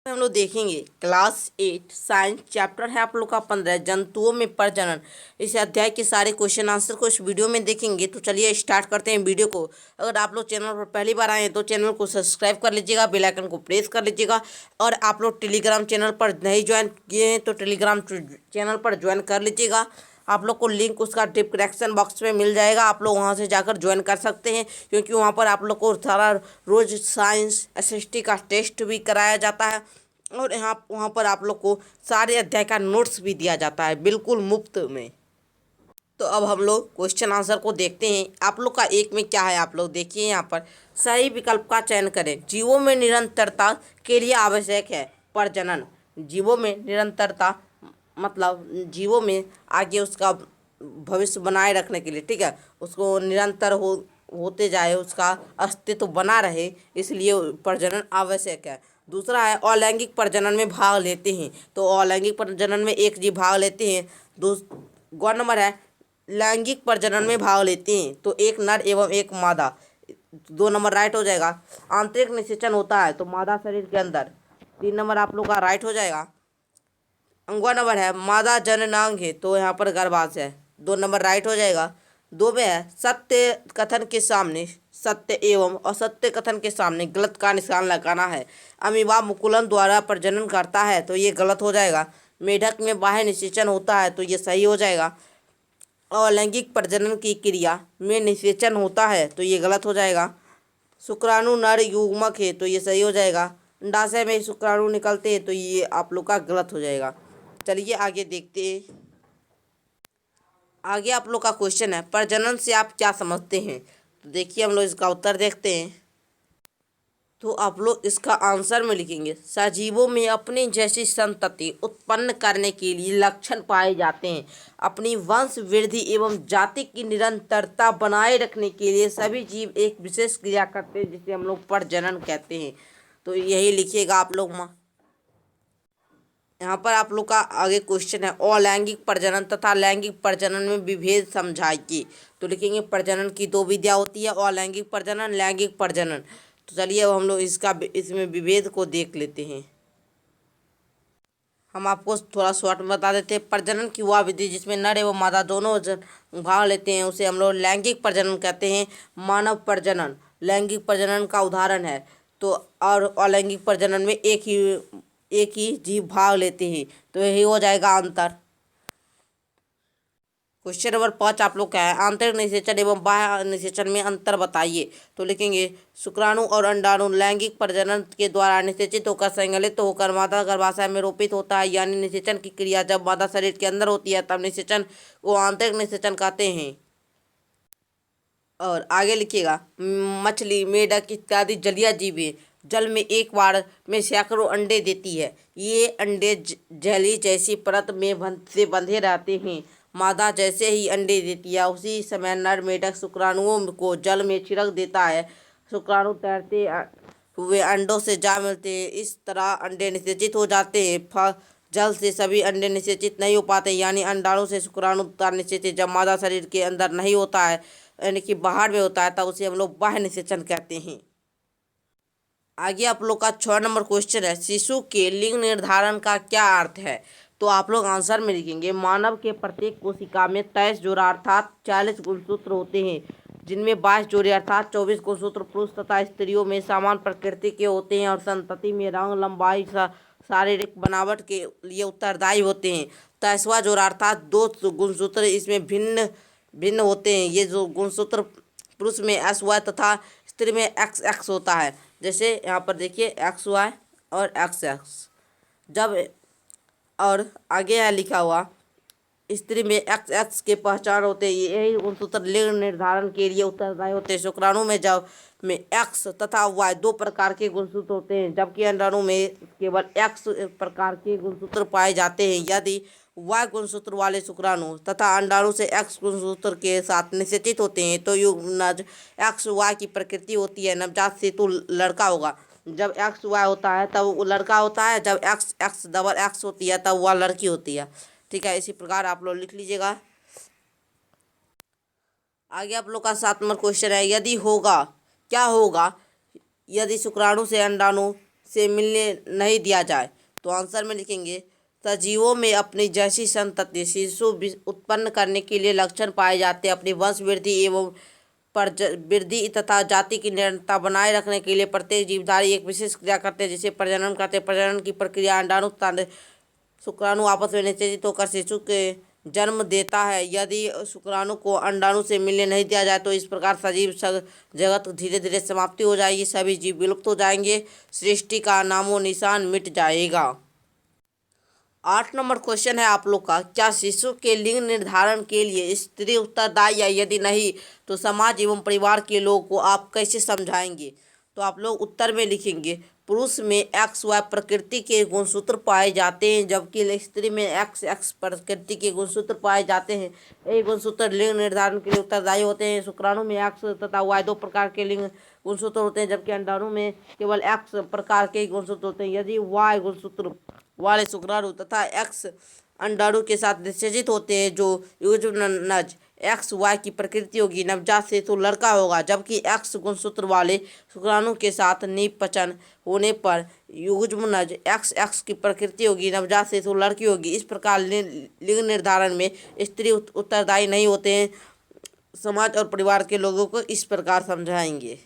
हम लोग देखेंगे क्लास 8 साइंस चैप्टर है आप लोग का 15 जंतुओं में प्रजनन। इस अध्याय के सारे क्वेश्चन आंसर को इस वीडियो में देखेंगे। तो चलिए स्टार्ट करते हैं वीडियो को। अगर आप लोग चैनल पर पहली बार आए हैं तो चैनल को सब्सक्राइब कर लीजिएगा, बेल आइकन को प्रेस कर लीजिएगा। और आप लोग टेलीग्राम चैनल पर नहीं ज्वाइन किए हैं तो टेलीग्राम चैनल पर ज्वाइन कर लीजिएगा। आप लोग को लिंक उसका डिस्क्रिप्शन बॉक्स में मिल जाएगा, आप लोग वहां से जाकर ज्वाइन कर सकते हैं, क्योंकि वहां पर आप लोग को सारा रोज साइंस एसएसटी का टेस्ट भी कराया जाता है। और यहाँ वहाँ पर आप लोग को सारे अध्याय का नोट्स भी दिया जाता है बिल्कुल मुफ्त में। तो अब हम लोग क्वेश्चन आंसर को देखते हैं। आप लोग का एक में क्या है, आप लोग देखिए यहाँ पर सही विकल्प का चयन करें। जीवों में निरंतरता के लिए आवश्यक है प्रजनन। जीवों में निरंतरता मतलब जीवों में आगे उसका भविष्य बनाए रखने के लिए, ठीक है, उसको निरंतर होते जाए, उसका अस्तित्व बना रहे, इसलिए प्रजनन आवश्यक है। दूसरा है अलैंगिक प्रजनन में भाग लेते हैं। तो अलैंगिक प्रजनन में एक जीव भाग लेते हैं। ग नंबर है लैंगिक प्रजनन में भाग लेते हैं तो एक नर एवं एक मादा। 2 नंबर राइट हो जाएगा। आंतरिक निषेचन होता है तो मादा शरीर के अंदर। 3 नंबर आप लोग का राइट हो जाएगा। अंगवा नंबर है मादा जननांग है तो यहाँ पर गर्भाशय है। 2 नंबर राइट हो जाएगा। 2 में है सत्य कथन के सामने सत्य एवं असत्य कथन के सामने गलत का निशान लगाना है। अमीबा मुकुलन द्वारा प्रजनन करता है तो ये गलत हो जाएगा। मेढक में बाह्य निषेचन होता है तो ये सही हो जाएगा। अलैंगिक प्रजनन की क्रिया में निषेचन होता है तो ये गलत हो जाएगा। शुक्राणु नर युग्मक है तो ये सही हो जाएगा। अंडाशय में शुक्राणु निकलते हैं तो ये आप लोग का गलत हो जाएगा। चलिए आगे देखते हैं। आगे आप लोग का क्वेश्चन है प्रजनन से आप क्या समझते हैं। तो देखिए हम लोग इसका उत्तर देखते हैं। तो आप लोग इसका आंसर में लिखेंगे सजीवों में अपनी जैसी संतति उत्पन्न करने के लिए लक्षण पाए जाते हैं। अपनी वंश वृद्धि एवं जाति की निरंतरता बनाए रखने के लिए सभी जीव एक विशेष क्रिया करते हैं जिसे हम लोग प्रजनन कहते हैं। तो यही लिखिएगा आप लोग। यहाँ पर आप लोग का आगे क्वेश्चन है अलैंगिक प्रजनन तथा लैंगिक प्रजनन में विभेद समझाइए। तो लिखेंगे प्रजनन की 2 विधियाँ होती है, अलैंगिक प्रजनन, लैंगिक प्रजनन। तो चलिए अब हम लोग इसमें विभेद को देख लेते हैं। हम आपको थोड़ा शॉर्ट में बता देते हैं। प्रजनन की वह विधि जिसमें नर एवं मादा दोनों भाग लेते हैं उसे हम लोग लैंगिक प्रजनन कहते हैं। मानव प्रजनन लैंगिक प्रजनन का उदाहरण है। तो और अलैंगिक प्रजनन में एक ही जीव भाग लेते हैं तो यही हो जाएगा अंतर। क्वेश्चन नंबर 5 आप लोग क्या है आंतरिक निषेचन एवं बाह्य निषेचन में अंतर बताइए। तो लिखेंगे शुक्राणु और अंडाणु लैंगिक प्रजनन के द्वारा निषेचित होकर संगलित होकर मादा गर्भाशय में रोपित होता है, यानी निषेचन की क्रिया जब मादा शरीर के अंदर होती है तब निषेचन को आंतरिक निषेचन कहते हैं। और आगे लिखिएगा मछली मेढक इत्यादि जलीय जीव जल में एक बार में सैकड़ों अंडे देती है। ये अंडे जेली जैसी परत में से बंधे रहते हैं। मादा जैसे ही अंडे देती है उसी समय नर मेढक शुक्राणुओं को जल में छिड़क देता है। शुक्राणु तैरते हुए अंडों से जा मिलते हैं। इस तरह अंडे निषेचित हो जाते हैं। जल से सभी अंडे निषेचित नहीं हो पाते, यानी अंडाणु से शुक्राणु का निषेचित जब मादा शरीर के अंदर नहीं होता है, यानी कि बाहर में होता है, तब उसे हम लोग बाह्य निषेचन कहते हैं। आगे आप लोग का 6 नंबर क्वेश्चन है शिशु के लिंग निर्धारण का क्या अर्थ है। तो आप लोग आंसर में लिखेंगे मानव के प्रत्येक कोशिका में 23 जोड़ा अर्थात 40 गुणसूत्र होते हैं, जिनमें 22 जोड़े अर्थात 24 गुणसूत्र पुरुष तथा स्त्रियों में समान प्रकृति के होते हैं और संतति में रंग लंबाई शारीरिक बनावट के लिए उत्तरदायी होते हैं। 23वां जोड़ा अर्थात 2 गुणसूत्र इसमें भिन्न भिन्न होते हैं। ये जो गुणसूत्र पुरुष में एस वाई तथा स्त्री में एक्स एक्स होता है। जैसे यहाँ पर देखिए एक्स वाई और एक्स एक्स। जब और आगे है लिखा हुआ स्त्री में एक्स एक्स के पहचान होते हैं। यही गुणसूत्र लिंग निर्धारण के लिए उत्तरदायी होते हैं। शुक्राणु में जब में एक्स तथा वाई 2 प्रकार के गुणसूत्र होते हैं, जबकि अंडाणु में केवल एक्स प्रकार के गुणसूत्र पाए जाते हैं। यदि वाई गुणसूत्र वाले शुक्राणु तथा अंडाणु से एक्स गुणसूत्र के साथ निषेचित होते हैं तो युग्मनज एक्स वाई की प्रकृति होती है। नवजात शिशु लड़का होगा। जब एक्स वाई होता है तब वो लड़का होता है, जब एक्स एक्स डबल एक्स होती है तब वह लड़की होती है। ठीक है, इसी प्रकार आप लोग लिख लीजिएगा। आगे आप लोग का 7 नंबर क्वेश्चन है यदि होगा क्या होगा यदि शुक्राणु से अंडाणु से मिलने नहीं दिया जाए। तो आंसर में लिखेंगे सजीवों में अपनी जैसी संतति शिशु उत्पन्न करने के लिए लक्षण पाए जाते हैं। अपनी वंश वृद्धि एवं वृद्धि तथा जाति की निरंतरता बनाए रखने के लिए प्रत्येक जीवधारी एक विशेष क्रिया करते हैं, जिसे प्रजनन करते हैं। प्रजनन की प्रक्रिया अंडाणु तथा शुक्राणु आपस में निषेचित होकर शिशु के जन्म देता है। यदि शुक्राणु को अंडाणु से मिलने नहीं दिया जाए तो इस प्रकार सजीव जगत धीरे धीरे समाप्ति हो जाएगी, सभी जीव विलुप्त हो जाएंगे, सृष्टि का नामो निशान मिट जाएगा। 8 नंबर क्वेश्चन है आप लोग का, क्या शिशु के लिंग निर्धारण के लिए स्त्री उत्तरदायी है? यदि नहीं तो समाज एवं परिवार के लोगों को आप कैसे समझाएंगे? तो आप लोग उत्तर में लिखेंगे पुरुष में एक्स वाई प्रकृति के गुणसूत्र पाए जाते हैं, जबकि स्त्री में एक्स एक्स प्रकृति के गुणसूत्र पाए जाते हैं। ये गुणसूत्र लिंग निर्धारण के लिए उत्तरदायी होते हैं। शुक्राणु में एक्स तथा वाई 2 प्रकार के लिंग गुणसूत्र होते हैं, जबकि अंडाणु में केवल एक्स प्रकार के गुणसूत्र होते हैं। यदि वाई गुणसूत्र वाले शुक्राणु तथा एक्स अंडाणु के साथ निषेचित होते हैं, जो युग्मनज एक्स वाई की प्रकृति होगी, नवजात शिशु लड़का होगा, जबकि एक्स गुणसूत्र वाले शुक्राणु के साथ निपचन होने पर युग्मनज एक्स एक्स की प्रकृति होगी, नवजात शिशु लड़की होगी। इस प्रकार लिंग निर्धारण में स्त्री उत्तरदायी नहीं होते हैं। समाज और परिवार के लोगों को इस प्रकार समझाएंगे।